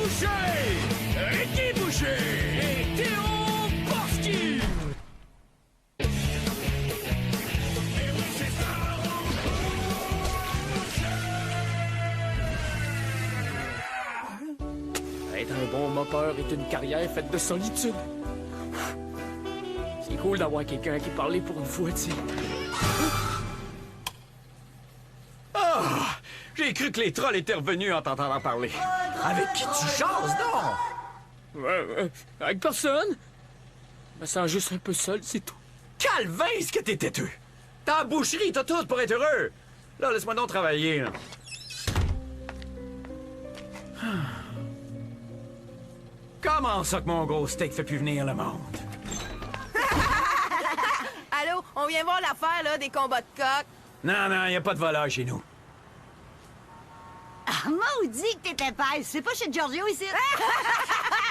Boucher! Ricky Boucher! Et Théo Borski! Être un bon mopeur est une carrière faite de solitude. C'est cool d'avoir quelqu'un qui parlait pour une fois, tu sais. Ah! J'ai cru que les trolls étaient revenus en t'entendant parler. Avec qui tu jases, non? Avec personne. Je me sens juste un peu seul, c'est tout. Calvin, ce que t'es têteux! T'as la boucherie, t'as tout pour être heureux! Là, laisse-moi donc travailler, là. Comment ça que mon gros steak fait plus venir le monde? Allô, on vient voir l'affaire, là, des combats de coq. Non, y a pas de voleur chez nous. Ah, maudit que t'étais pèse. C'est pas chez Giorgio ici.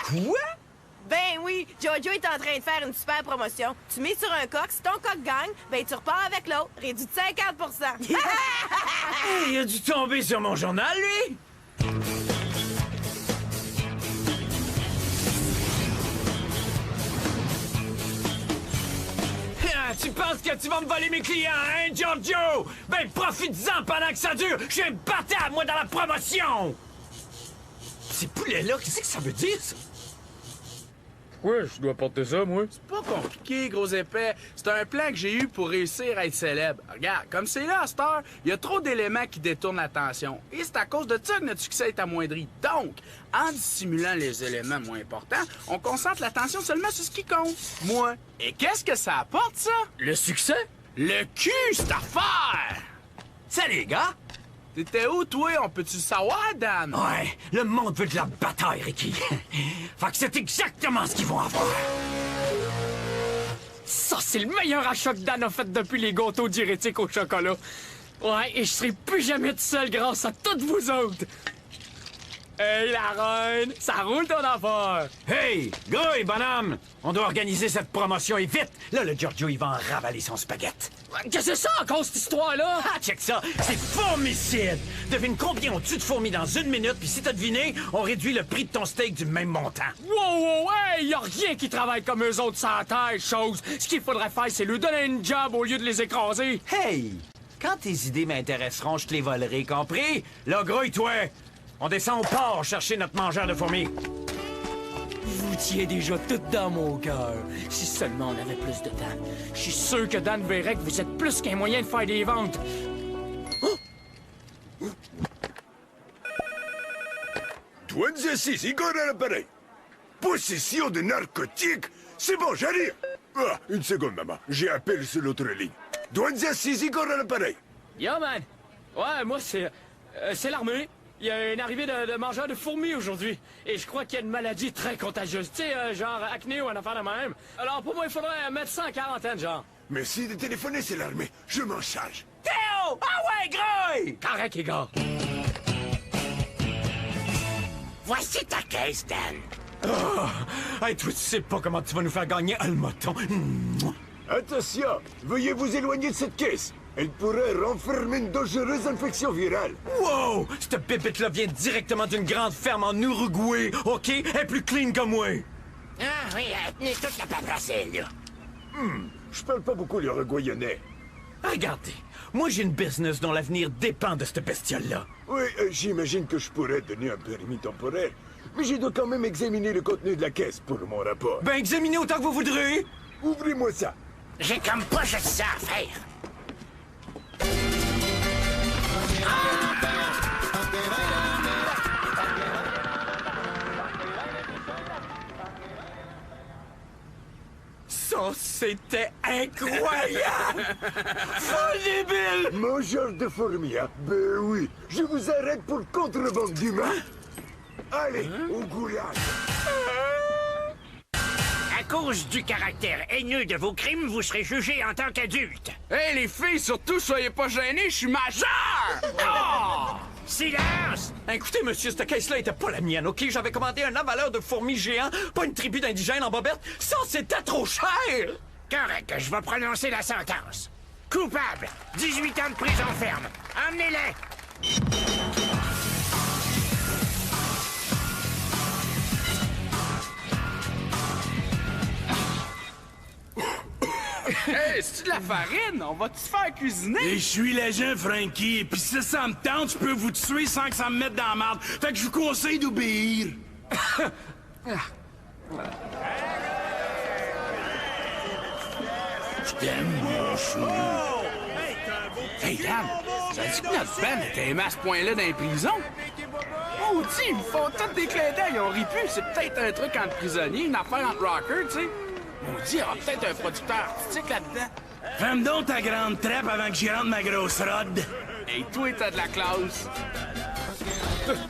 Quoi? Ben oui, Giorgio est en train de faire une super promotion. Tu mets sur un coq, si ton coq gagne, ben tu repars avec l'autre, réduit de 50%. Il a dû tomber sur mon journal, lui! Ah, tu penses que tu vas me voler mes clients, hein, Giorgio? Ben, profite-en pendant que ça dure! Je suis un bâtard, moi, dans la promotion! Ces poulets-là, qu'est-ce que ça veut dire, ça? Pourquoi je dois porter ça, moi? C'est pas compliqué, gros épais. C'est un plan que j'ai eu pour réussir à être célèbre. Regarde, comme c'est là à cette heure, il y a trop d'éléments qui détournent l'attention. Et c'est à cause de ça que notre succès est amoindri. Donc, en dissimulant les éléments moins importants, on concentre l'attention seulement sur ce qui compte. Moi. Et qu'est-ce que ça apporte, ça? Le succès? Le cul, cette affaire! Salut, les gars! T'étais où, toi? On peut-tu le savoir, Dan? Ouais, le monde veut de la bataille, Ricky. Fait que c'est exactement ce qu'ils vont avoir. Ça, c'est le meilleur achat que Dan a fait depuis les gâteaux diurétiques au chocolat. Ouais, et je serai plus jamais tout seul grâce à toutes vous autres. Hey, la reine, ça roule ton affaire. Hey, grouille, bonhomme! On doit organiser cette promotion et vite! Là, le Giorgio, il va en ravaler son spaghetti. Qu'est-ce que c'est ça encore, cette histoire-là? Ah, check ça! C'est fourmicide! Devine combien on tue de fourmis dans 1 minute, puis si t'as deviné, on réduit le prix de ton steak du même montant. Wow, hey, y a rien qui travaille comme eux autres sans terre, chose. Ce qu'il faudrait faire, c'est lui donner une job au lieu de les écraser. Hey! Quand tes idées m'intéresseront, je te les volerai, compris? Là, grouille-toi! On descend au port chercher notre mangeur de fourmis. Vous tiez déjà tout dans mon cœur. Si seulement on avait plus de temps. Je suis sûr que Dan verrait que vous êtes plus qu'un moyen de faire des ventes. Igor à l'appareil. Possession de narcotiques? C'est bon, j'arrive. Ah, une seconde, maman. J'ai appel sur l'autre ligne. Igor à l'appareil. Yo, man. Ouais, moi, c'est l'armée. Il y a une arrivée de mangeurs de fourmis aujourd'hui. Et je crois qu'il y a une maladie très contagieuse. Tu sais, genre acné ou un affaire de même. Alors, pour moi, il faudrait mettre ça en quarantaine, genre. Merci de téléphoner, c'est l'armée. Je m'en charge. Théo! Ah ouais, grouille! Correct, les gars. Voici ta caisse, Dan. Oh! Hey, toi, tu sais pas comment tu vas nous faire gagner un moton. Attention, veuillez vous éloigner de cette caisse. Elle pourrait renfermer une dangereuse infection virale. Wow! Cette pépite-là vient directement d'une grande ferme en Uruguay, OK? Elle est plus clean que moi. Ah oui, tenez toute la paperasserie, là. Je parle pas beaucoup l'uruguayonnais. Regardez, moi j'ai une business dont l'avenir dépend de cette bestiole-là. Oui, j'imagine que je pourrais donner un permis temporaire. Mais je dois quand même examiner le contenu de la caisse pour mon rapport. Ben, examinez autant que vous voudrez. Ouvrez-moi ça. J'ai comme pas juste ça à faire. Ça, c'était incroyable! Folle débile! Mangeur de fourmis, hein? Ben oui, je vous arrête pour contrebande d'humains. Allez, au goulag. À cause du caractère haineux de vos crimes, vous serez jugés en tant qu'adulte. Hey, les filles, surtout, soyez pas gênés, je suis majeur! Oh! Silence! Écoutez, monsieur, cette caisse-là était pas la mienne, OK? J'avais commandé un avaleur de fourmis géant, pas une tribu d'indigènes en bobette. Ça, c'était trop cher! Correct, je vais prononcer la sentence. Coupable, 18 ans de prison ferme. Emmenez-les! c'est-tu de la farine? On va-tu se faire cuisiner? Et je suis l'agent Frankie, pis si ça me tente, je peux vous tuer sans que ça me mette dans la marde. Fait que je vous conseille d'obéir. Je t'aime, mon chou. Hey, Gab, ça dit que notre band était aimé à ce point-là dans les prisons? Oh, ils me font tous des clins d'œil, ils ont ri plus. C'est peut-être un truc entre prisonniers, une affaire entre rockers, tu sais. On dit, il y aura peut-être un producteur artistique là-dedans. Femme donc ta grande trappe avant que j'y rentre ma grosse rod. Hey, toi, t'as de la classe.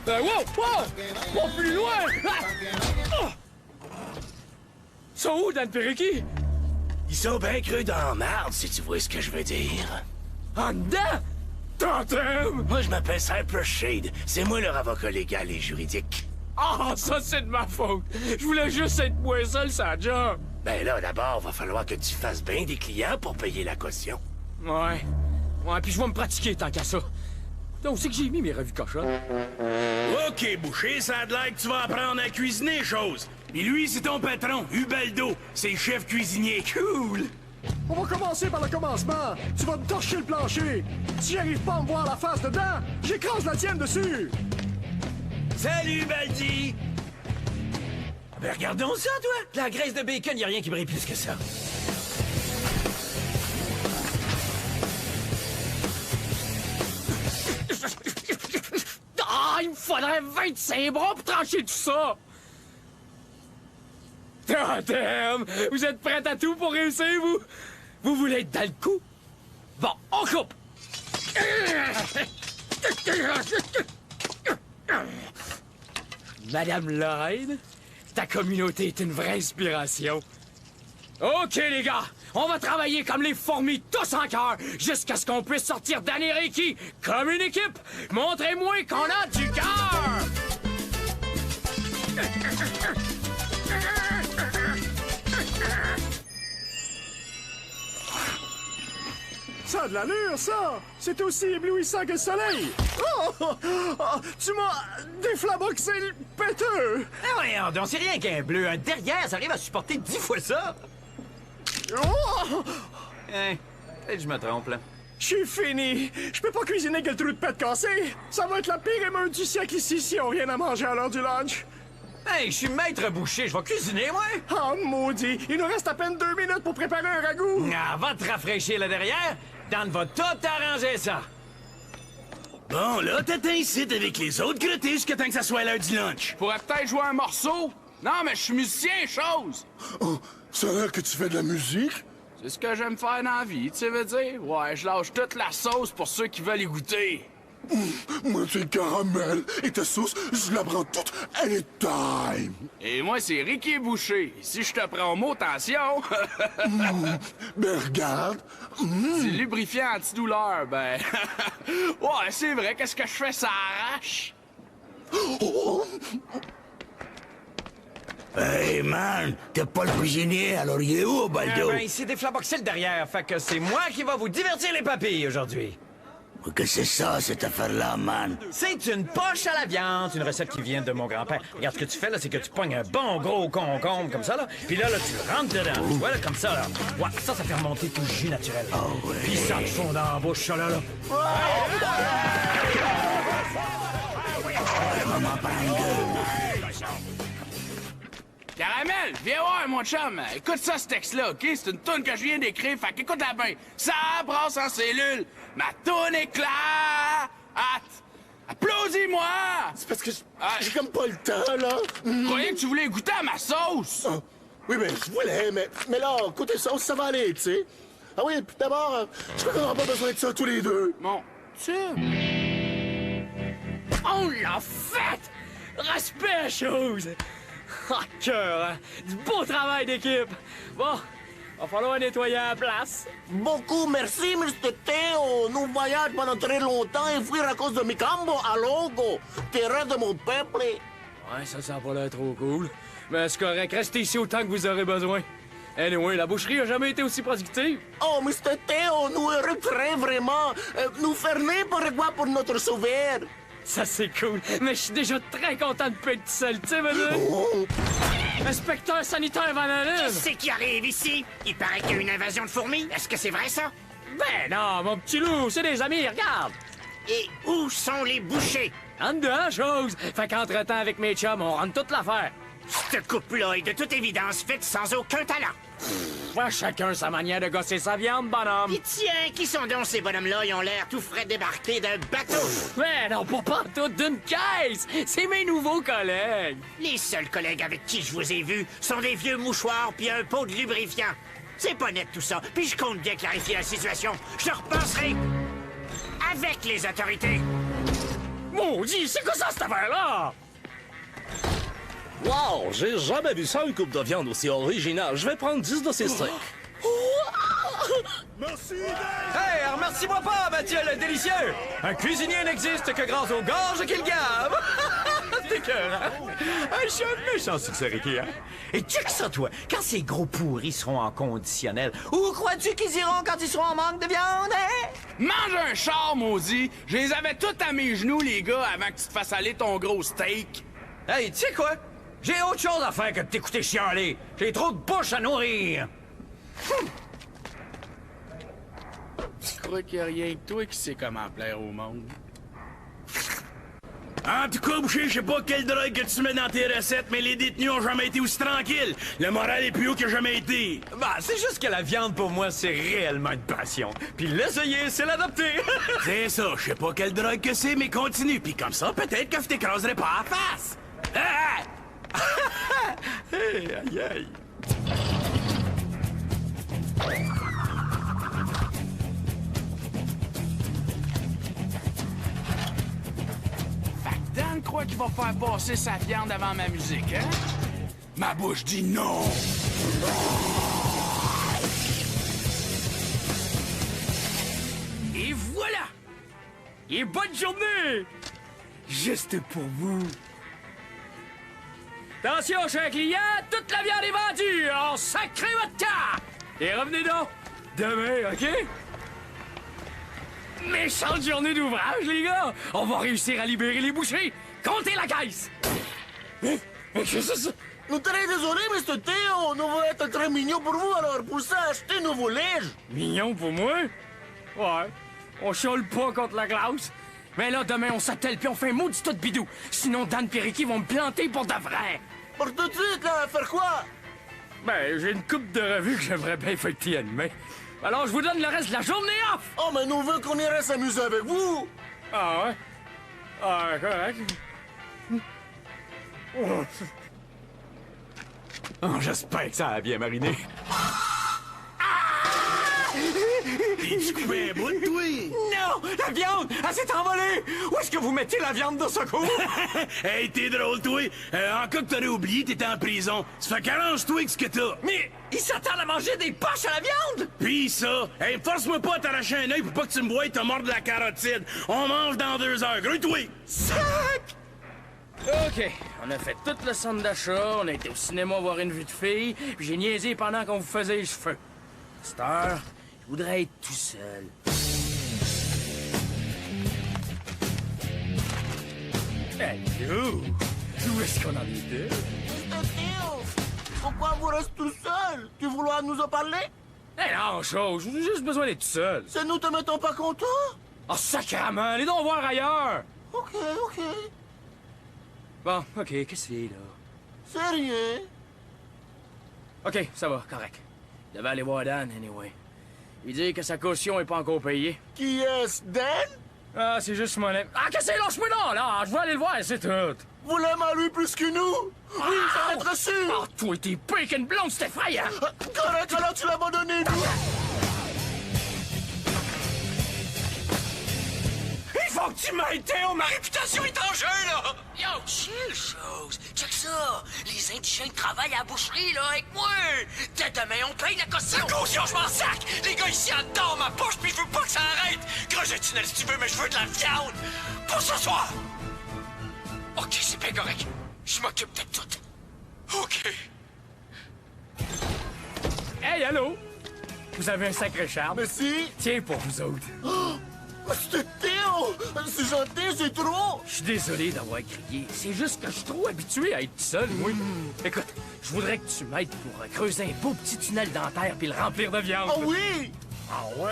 Wow! Pas plus loin! Ah! Oh! Ils sont où dans le Perruquier? Ils sont bien creux dans la marde, si tu vois ce que je veux dire. En dedans? T'entends? Moi, je m'appelle Cypress Shade. C'est moi leur avocat légal et juridique. Ah, ça, c'est de ma faute. Je voulais juste être moins seul, ça job. Ben là, d'abord, va falloir que tu fasses bien des clients pour payer la caution. Ouais, puis je vais me pratiquer tant qu'à ça. Donc, où c'est que j'ai mis mes revues cochonnes? OK, Boucher, ça a de l'air que tu vas apprendre à cuisiner, chose. Et lui, c'est ton patron, Ubaldo. C'est le chef cuisinier. Cool! On va commencer par le commencement. Tu vas me torcher le plancher. Si j'arrive pas à me voir la face dedans, j'écrase la tienne dessus. Salut, Baldi! Ben, regardons ça, toi! De la graisse de bacon, y a rien qui brille plus que ça. Ah, il me faudrait 25 bras pour trancher tout ça! Ah, damn! Vous êtes prêts à tout pour réussir, vous? Vous voulez être dans le coup? Bon, on coupe! Madame Lorraine, ta communauté est une vraie inspiration. OK, les gars, on va travailler comme les fourmis tous en cœur jusqu'à ce qu'on puisse sortir d'Aneriki comme une équipe. Montrez-moi qu'on a du cœur! Ça a de l'allure, ça! C'est aussi éblouissant que le soleil! Tu m'as déflaboxé le péteux! Ah voyons donc, c'est rien qu'un bleu. Un derrière, ça arrive à supporter 10 fois ça! Hein, peut-être que je me trompe, là. Je suis fini! Je peux pas cuisiner que le trou de pète cassé! Ça va être la pire émeute du siècle ici si on rien à manger à l'heure du lunch! Hey, je suis maître boucher, je vais cuisiner, moi! Oh, maudit! Il nous reste à peine 2 minutes pour préparer un ragoût! Ah, va te rafraîchir là derrière! Dan va tout arranger ça! Bon, là, t'attends ici avec les autres grottés jusqu'à temps que ça soit l'heure du lunch. Je pourrais peut-être jouer un morceau. Non, mais je suis musicien, chose. Oh, ça a l'air que tu fais de la musique? C'est ce que j'aime faire dans la vie, tu sais, veux dire? Ouais, je lâche toute la sauce pour ceux qui veulent y goûter. Moi, c'est le caramel. Et ta sauce, je la prends toute anytime. Et moi, c'est Ricky Boucher. Si je te prends au mot, attention. Ben, regarde. C'est lubrifiant antidouleur, ben... ouais, c'est vrai, qu'est-ce que je fais, ça arrache? Hey, man, t'es pas le cuisinier, alors il est où, Baldo? Ben, il s'est déflaboxé le derrière, fait que c'est moi qui va vous divertir les papilles aujourd'hui. Que c'est ça, cette affaire-là, man? C'est une poche à la viande, une recette qui vient de mon grand-père. Regarde, ce que tu fais, là, c'est que tu pognes un bon gros concombre comme ça, là, puis là, tu le rentres dedans. Tu vois, là, comme ça, là. Ouais, ça fait remonter tout le jus naturel. Oh, ouais. Puis ça te fond dans la bouche, ça, là. Maman, prends une gueule. Caramel, viens voir, mon chum. Écoute ça, ce texte-là, OK? C'est une toune que je viens d'écrire, fait qu'écoute-la bien. Ça brasse en cellule. Ma toune éclate. Applaudis-moi! C'est parce que j'ai comme pas le temps, là. Je croyais que tu voulais goûter à ma sauce. Ah, oui, ben, je voulais, mais là, côté sauce, ça va aller, tu sais. Ah oui, puis d'abord, je crois qu'on n'aura pas besoin de ça tous les deux. Bon, On l'a fait! Respect, chose! Ah, cœur, hein? Du beau travail d'équipe! Bon, va falloir nettoyer la place. Beaucoup merci, Mr. Théo. Nous voyageons pendant très longtemps et fuir à cause de Micambo à Logo, terrain de mon peuple. Ouais, ça a pas l'air trop cool. Mais c'est correct, restez ici autant que vous aurez besoin. Anyway, la boucherie a jamais été aussi productive. Oh, Mr. Théo, nous regrettons vraiment. Nous faire n'importe quoi pour notre sauveur. Ça, c'est cool. Mais je suis déjà très content de pas être seul, tu sais, madame. Inspecteur sanitaire Van Allen. Qu'est-ce qui arrive ici? Il paraît qu'il y a une invasion de fourmis. Est-ce que c'est vrai, ça? Ben non, mon petit loup, c'est des amis, regarde. Et où sont les bouchers? En dedans, chose. Fait qu'entre-temps, avec mes chums, on rentre toute l'affaire. Cette coupe-là est de toute évidence faite sans aucun talent. Ouais, chacun sa manière de gosser sa viande, bonhomme. Et tiens, qui sont donc ces bonhommes-là? Ils ont l'air tout frais débarqués d'un bateau. Mais non, pas partout d'une caisse. C'est mes nouveaux collègues. Les seuls collègues avec qui je vous ai vus sont des vieux mouchoirs puis un pot de lubrifiant. C'est pas net tout ça, puis je compte bien clarifier la situation. Je repenserai avec les autorités. Maudit, c'est quoi ça, cette affaire-là? Wow, j'ai jamais vu ça, une coupe de viande aussi originale. Je vais prendre 10 de ces steaks. Merci! Hey, remercie-moi pas, Mathieu le délicieux! Un cuisinier n'existe que grâce aux gorges qu'il gave! T'es écœurant! Je suis un méchant succès, Ricky, hein? Et check ça, toi! Quand ces gros pourris seront en conditionnel, où crois-tu qu'ils iront quand ils seront en manque de viande, hein? Mange un char, maudit! Je les avais tous à mes genoux, les gars, avant que tu te fasses aller ton gros steak. Hey, tu sais quoi? J'ai autre chose à faire que de t'écouter chialer. J'ai trop de bouche à nourrir. Tu crois qu'il n'y a rien que toi qui sait comment plaire au monde? En tout cas, Boucher, je sais pas quelle drogue que tu mets dans tes recettes, mais les détenus ont jamais été aussi tranquilles. Le moral est plus haut que jamais été. Bah, c'est juste que la viande, pour moi, c'est réellement une passion. Puis l'essayer, c'est l'adopter. C'est ça, je sais pas quelle drogue que c'est, mais continue. Puis comme ça, peut-être que je t'écraserai pas à la face. Ah! Hey, aïe, aïe. Fait que Dan croit qu'il va faire passer sa viande avant ma musique, hein? Ma bouche dit non! Et voilà! Et bonne journée! Juste pour vous. Attention, chers clients, toute la viande est vendue! En sacré votre cas! Et revenez donc demain, OK? Méchante journée d'ouvrage, les gars! On va réussir à libérer les bouchers! Comptez la caisse! Mais qu'est-ce que c'est ça? Nous très désolé, Mr. Théo. Nous voulons être très mignons pour vous, alors pour ça, achetez nos volets. Mignon pour moi? Ouais. On chiale pas contre la glace. Mais là, demain, on s'attelle puis on fait un maudit tout de bidou. Sinon, Dan et Ricky vont me planter pour de vrai. Pour tout de suite, là, faire quoi? Ben, j'ai une coupe de revue que j'aimerais bien fêter animer. Alors, je vous donne le reste de la journée off! Oh, mais nous voulons qu'on irait s'amuser avec vous. Ah ouais? Ah, correct. Oh, j'espère que ça a bien mariné. T'es-tu coupé un bout de toi? Non! La viande! Elle s'est envolée! Où est-ce que vous mettez la viande de secours? Hey, t'es drôle, toi. En cas que t'aurais oublié, t'étais en prison. Ça fait qu'arrange-toi avec ce que t'as. Mais ils s'attendent à manger des poches à la viande! Pis ça, hey, force-moi pas à t'arracher un œil pour pas que tu me voies te mordre de la carotide. On mange dans 2 heures. Grouille-toi! Sac! OK, on a fait tout le centre d'achat, on a été au cinéma voir une vue de fille, puis j'ai niaisé pendant qu'on vous faisait les cheveux. Cette heure, je voudrais être tout seul. Hey, you! Où est-ce qu'on en était? Mr. Théo, pourquoi vous restez tout seul? Tu vouloir nous en parler? Eh non, chose, j'ai juste besoin d'être tout seul. C'est nous te mettons pas contents? Oh, sacrément, allez donc voir ailleurs! Ok, ok. Bon, OK, qu'est-ce que c'est, là? C'est rien. OK, ça va, correct. Je devais aller voir Dan, anyway. Il dit que sa caution est pas encore payée. Qui est-ce, Dan? Ah, c'est juste mon ami. Ah, qu'est-ce que c'est, lâche-moi non, là! Je vais aller le voir, c'est tout! Vous l'aimez à lui plus que nous? Oui, j'en être sûr! Ah, toi, t'es bacon blonde, c'est effrayant! Correct, alors tu l'as abandonné, nous! Il faut que tu m'aides, Théo! Ma réputation est en jeu, là! Yo, chill, chose. Check ça. Les indigènes travaillent à la boucherie, là, avec moi. Dès demain, on paye la caution. La caution, je m'en sac! Les gars ici adorent ma poche, puis je veux pas que ça arrête! Creuse un tunnel si tu veux, mais je veux de la viande! Pour ce soir! OK, c'est bien correct. Je m'occupe de tout. OK. Hey, allô? Vous avez un sacré charme. Merci. Tiens, pour vous autres. Mr. Théo! C'est gentil, c'est trop! Je suis désolé d'avoir crié. C'est juste que je suis trop habitué à être seul, moi. Écoute, je voudrais que tu m'aides pour creuser un beau petit tunnel dentaire puis le remplir de viande. Ah oui! Ah ouais,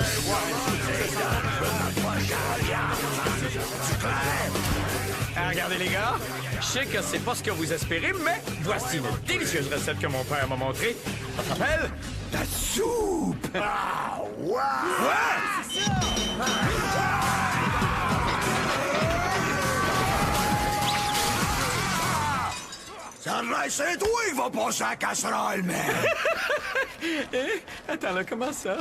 Regardez les gars, je sais que c'est pas ce que vous espérez, mais voici une délicieuse recette que mon père m'a montrée. Ça s'appelle la soupe! Ah, ouais! Ouais! C'est ça! Ça a c'est toi, il va passer à la casserole, man! Eh? Attends, là, comment ça?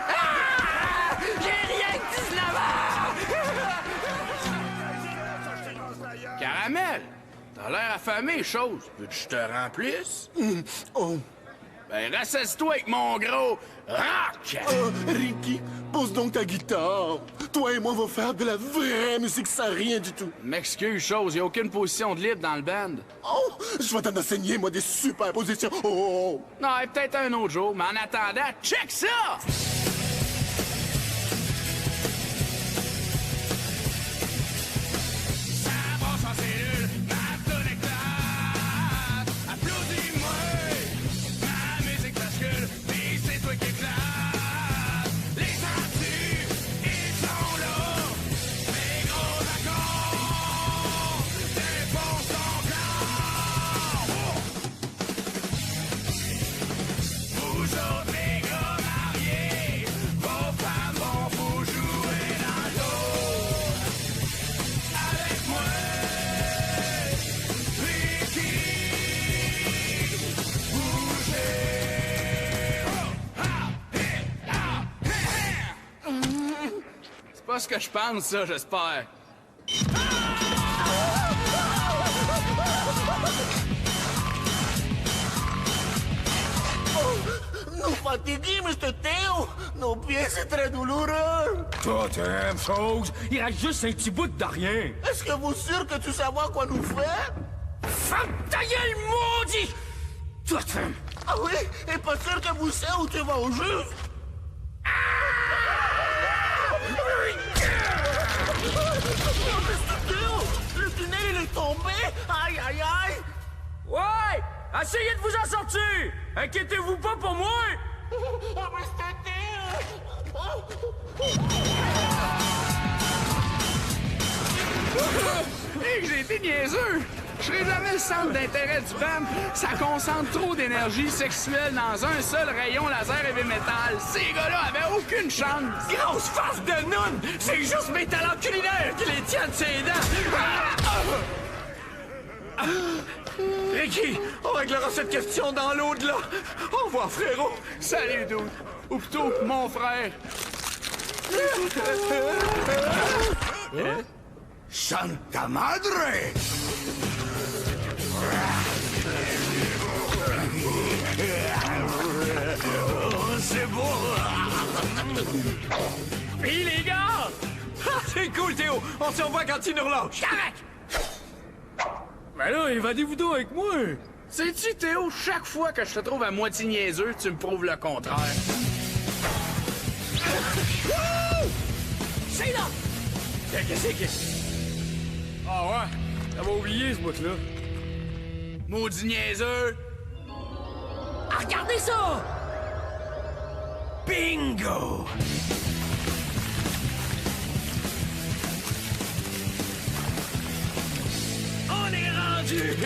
Ah! J'ai rien que 19 ans! Caramel, t'as l'air affamé, chose. Veux-tu que je te remplisse? Oh. Ben, rassaise-toi avec mon gros rock! Ricky, pose donc ta guitare. Toi et moi, on va faire de la vraie musique sans rien du tout. M'excuse, chose, y a aucune position de libre dans le band. Oh, je vais t'en enseigner, moi, des super positions. Oh! Non, et peut-être un autre jour, mais en attendant, check ça! C'est pas ce que je pense, ça, j'espère. Nous fatigués, Mr. Théo! Nos pieds, c'est très douloureux! Toi, t'aimes, chose. Il reste juste un petit bout de rien. Est-ce que vous sûr que tu savoir quoi nous faire? Femme ta gueule, maudit! Toi, t'aimes. Ah oui? Et pas sûr que vous savez où tu vas au juste? Mr. Théo! Le tunnel, il est tombé! Aïe, aïe, aïe! Ouais! Essayez de vous en sortir! Inquiétez-vous pas pour moi! Mr. Hé, que j'ai été niaiseux! Je serai jamais le centre d'intérêt du band. Ça concentre trop d'énergie sexuelle dans un seul rayon laser heavy metal. Ces gars-là avaient aucune chance. Grosse face de noun! C'est juste mes talents culinaires qui les tiennent de ses dents! Ricky, on réglera cette question dans l'au-delà. Au revoir, frérot. Salut, dude. Ou plutôt, mon frère. Santa Madre! C'est beau! Pis les gars! C'est cool, Théo! On se revoit quand il nous relâche! Ben là, évadez-vous donc avec moi! Sais-tu, Théo, chaque fois que je te trouve à moitié niaiseux, tu me prouves le contraire. C'est là! Qu'est-ce que c'est? Ah ouais, j'avais oublié ce bout-là. Maudit niaiseux! Ah, regardez ça! Bingo! On est rendu!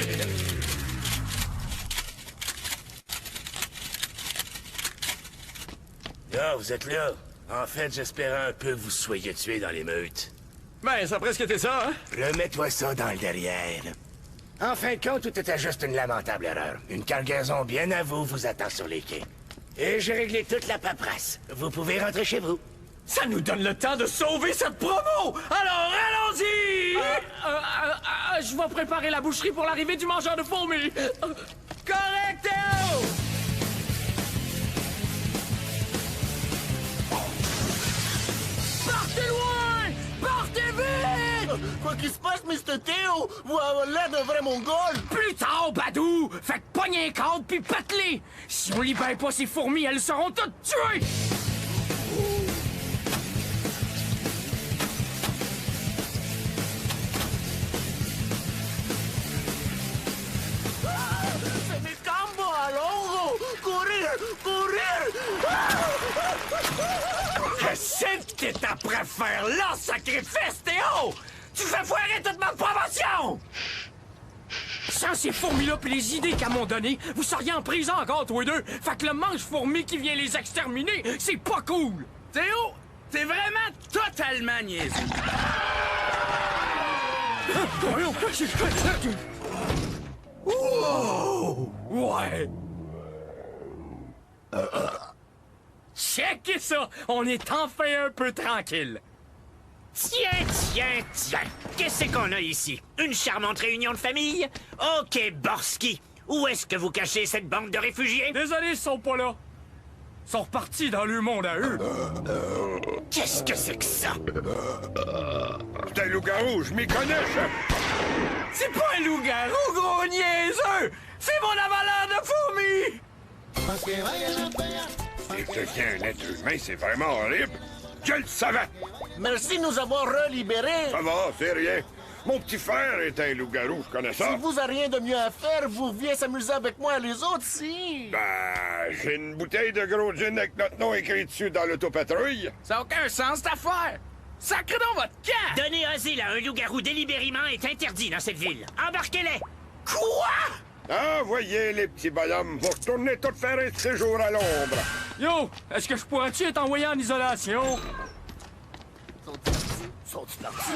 Ah, vous êtes là. En fait, j'espérais un peu que vous soyez tués dans l'émeute. Ben, ça a presque été ça, hein? Remets-toi ça dans le derrière. En fin de compte, tout était juste une lamentable erreur. Une cargaison bien à vous attend sur les quais. Et j'ai réglé toute la paperasse. Vous pouvez rentrer chez vous. Ça nous donne le temps de sauver cette promo! Alors, allons-y! Je vais préparer la boucherie pour l'arrivée du mangeur de fourmis! Correct, Théo! Partez loin! Partez vite! Quoi qu'il se passe, Mr. Théo? Vous avez l'air d'un vrai mongol! Plus tard, Badou! Faites pogner un cadre puis pète-les! Si on libère pas ces fourmis, elles seront toutes tuées! Qu'est-ce que t'es après à faire là, sacrifice, Théo? Tu fais foirer toute ma promotion! Sans ces fourmis-là pis les idées qu'elles m'ont données, vous seriez en prison encore, tous les deux. Fait que le mange-fourmi qui vient les exterminer, c'est pas cool! Théo, t'es vraiment totalement niaiseux. Wow! Ouais! Checkez ça! On est enfin un peu tranquille! Tiens! Qu'est-ce qu'on a ici? Une charmante réunion de famille? OK, Borski, où est-ce que vous cachez cette bande de réfugiés? Désolé, ils sont pas là. Ils sont repartis dans le monde à eux. Qu'est-ce que c'est que ça? C'est un loup-garou, je m'y connais, chef. C'est pas un loup-garou, gros niaiseux! C'est mon avaleur de fourmis! Et que un être humain, c'est vraiment horrible. Je le savais. Merci de nous avoir relibérés. Ça va, c'est rien. Mon petit frère est un loup-garou, je connais ça. Si vous avez rien de mieux à faire, vous venez s'amuser avec moi et les autres, si. Ben, j'ai une bouteille de gros gin avec notre nom écrit dessus dans l'autopatrouille. Ça n'a aucun sens, cette affaire! Sacrez dans votre camp! Donner asile à un loup-garou délibérément est interdit dans cette ville. Embarquez-les! Quoi? Ah, voyez, les petits bonhommes, vous retournez tout faire un séjour à l'ombre. Yo, est-ce que je pourrais-tu être envoyé en isolation? Sont-ils partis?